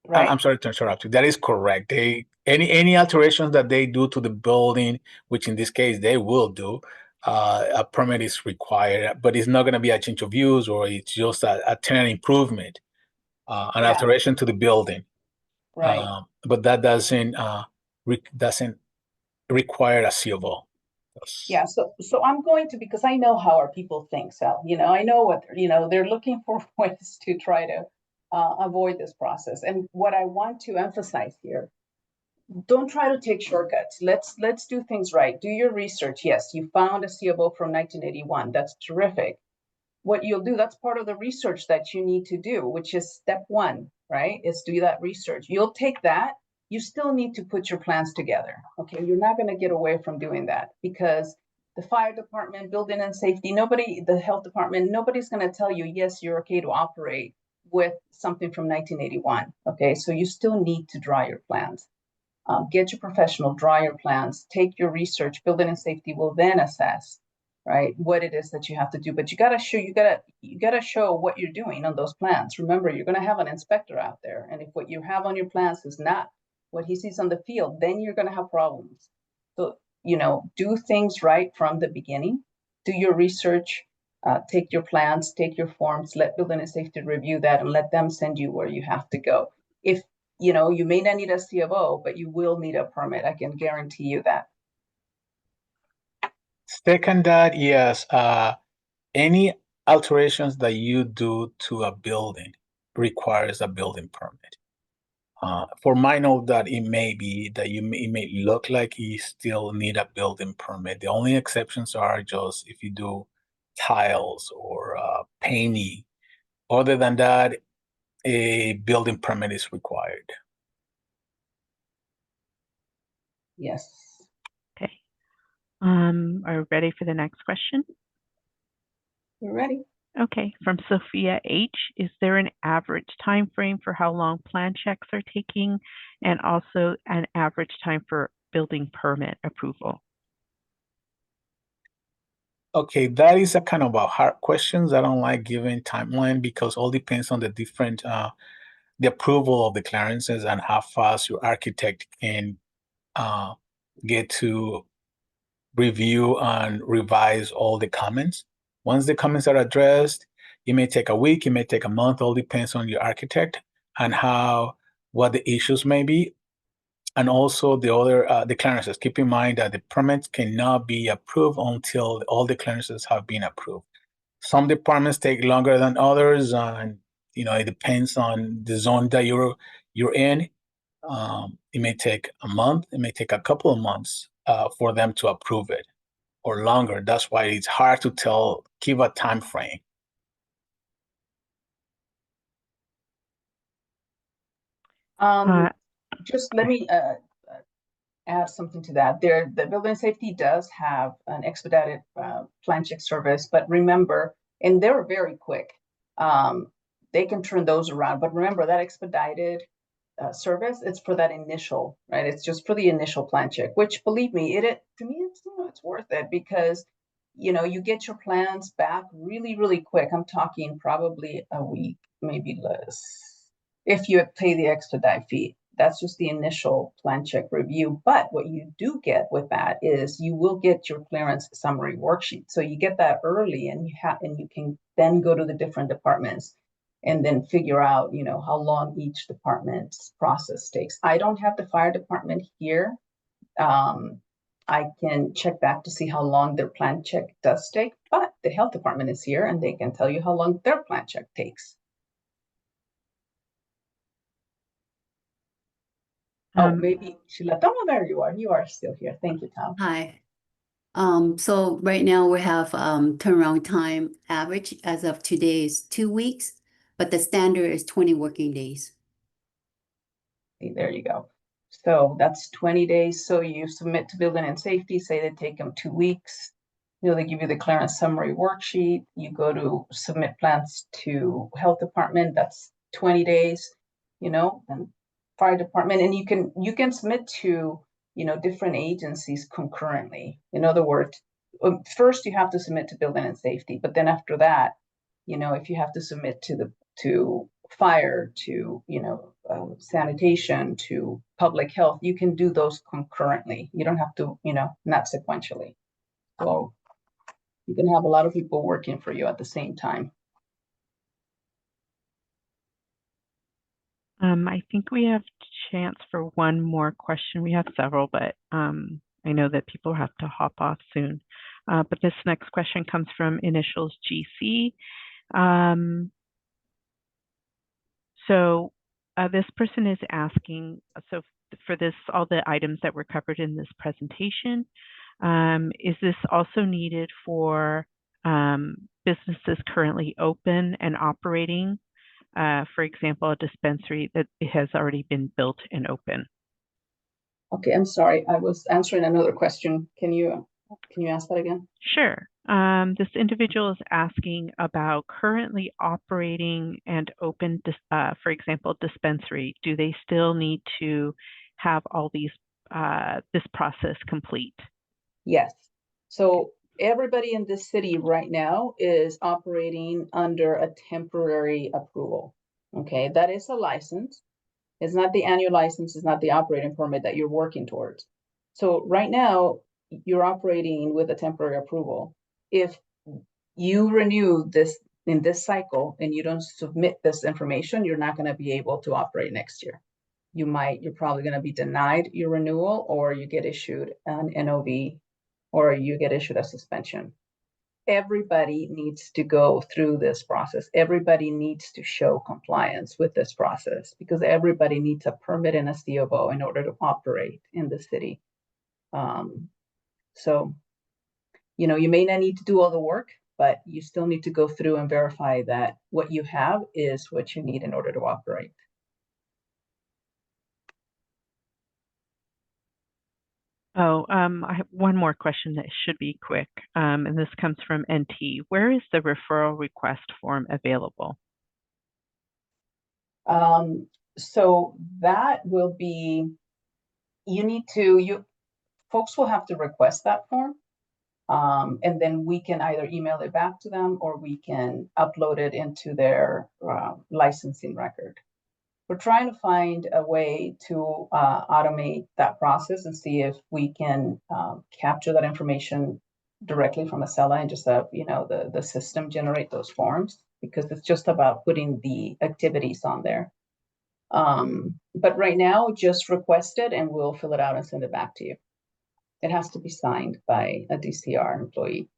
Right. I'm sorry to interrupt you. That is correct. Any alterations that they do to the building, which in this case they will do, a permit is required, but it's not going to be a change of use, or it's just a tenant improvement, an alteration to the building. Right. But that doesn't require a CFO. Yeah, so I'm going to, because I know how our people think, Sal. You know, I know what they're looking for ways to try to avoid this process. And what I want to emphasize here, don't try to take shortcuts. Let's do things right. Do your research. Yes, you found a CFO from 1981. That's terrific. What you'll do, that's part of the research that you need to do, which is step one, right? Is do that research. You'll take that. You still need to put your plans together. Okay, you're not going to get away from doing that, because the fire department, building and safety, the health department, nobody's going to tell you, yes, you're okay to operate with something from 1981. Okay, so you still need to draw your plans. Get your professional, draw your plans, take your research. Building and safety will then assess, right, what it is that you have to do. But you gotta show what you're doing on those plans. Remember, you're gonna have an inspector out there, and if what you have on your plans is not what he sees on the field, then you're gonna have problems. So, do things right from the beginning. Do your research, take your plans, take your forms, let building and safety review that, and let them send you where you have to go. If you may not need a CFO, but you will need a permit. I can guarantee you that. Second, that yes, any alterations that you do to a building requires a building permit. For minor that it may be that it may look like you still need a building permit. The only exceptions are just if you do tiles or painting. Other than that, a building permit is required. Yes. Okay. Are we ready for the next question? We're ready. Okay, from Sophia H. Is there an average time frame for how long plan checks are taking, and also an average time for building permit approval? Okay, that is a kind of a hard questions. I don't like giving timeline because all depends on the different the approval of the clearances and how fast your architect can get to review and revise all the comments. Once the comments are addressed, it may take a week, it may take a month, all depends on your architect and what the issues may be. And also the other the clearances. Keep in mind that the permits cannot be approved until all the clearances have been approved. Some departments take longer than others, and it depends on the zone that you're in. It may take a month, it may take a couple of months for them to approve it, or longer. That's why it's hard to give a time frame. Just let me add something to that. The building safety does have an expedited plan check service, but remember, and they're very quick. They can turn those around, but remember that expedited service, it's for that initial, right? It's just for the initial plan check, which, believe me, to me, it's worth it, because you get your plans back really, really quick. I'm talking probably a week, maybe less, if you pay the expedite fee. That's just the initial plan check review. But what you do get with that is you will get your clearance summary worksheet. So you get that early, and you can then go to the different departments and then figure out, how long each department's process takes. I don't have the fire department here. I can check back to see how long their plan check does take, but the health department is here and they can tell you how long their plan check takes. Maybe Sheila. Oh, there you are. You are still here. Thank you, Tom. Hi. So right now we have turnaround time average as of today is 2 weeks, but the standard is 20 working days. See, there you go. So that's 20 days. So you submit to building and safety, say they take them 2 weeks. They give you the clearance summary worksheet. You go to submit plans to health department. That's 20 days, and fire department, and you can submit to, you know, different agencies concurrently. In other words, first you have to submit to building and safety, but then after that, you know, if you have to submit to fire, to, you know, sanitation, to public health, you can do those concurrently. You don't have to, you know, not sequentially. So you can have a lot of people working for you at the same time. I think we have chance for one more question. We have several, but I know that people have to hop off soon. But this next question comes from initials GC. So this person is asking, so for this, all the items that were covered in this presentation, is this also needed for businesses currently open and operating? For example, a dispensary that has already been built and open. Okay, I'm sorry, I was answering another question. Can you ask that again? Sure. This individual is asking about currently operating and open, for example, dispensary. Do they still need to have all these this process complete? Yes. So everybody in this city right now is operating under a temporary approval. Okay, that is a license. It's not the annual license, it's not the operating permit that you're working towards. So right now, you're operating with a temporary approval. If you renew this in this cycle and you don't submit this information, you're not going to be able to operate next year. You're probably going to be denied your renewal, or you get issued an NOV, or you get issued a suspension. Everybody needs to go through this process. Everybody needs to show compliance with this process, because everybody needs a permit and a COO in order to operate in the city. So, you know, you may not need to do all the work, but you still need to go through and verify that what you have is what you need in order to operate. Oh, I have one more question that should be quick, and this comes from NT. Where is the referral request form available? So that will be, folks will have to request that form, and then we can either email it back to them, or we can upload it into their licensing record. We're trying to find a way to automate that process and see if we can capture that information directly from Acela and just have, you know, the system generate those forms, because it's just about putting the activities on there. But right now, just request it and we'll fill it out and send it back to you. It has to be signed by a DCR employee.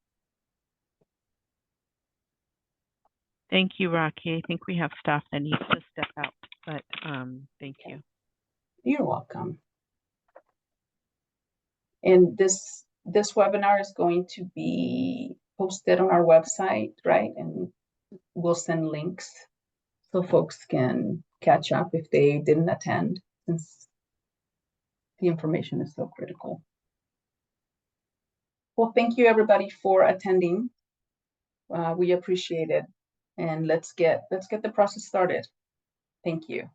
Thank you, Rocky. I think we have staff that needs to step out, but thank you. You're welcome. And this webinar is going to be posted on our website, right? And we'll send links so folks can catch up if they didn't attend, since the information is so critical. Well, thank you everybody for attending. We appreciate it, and let's get the process started. Thank you.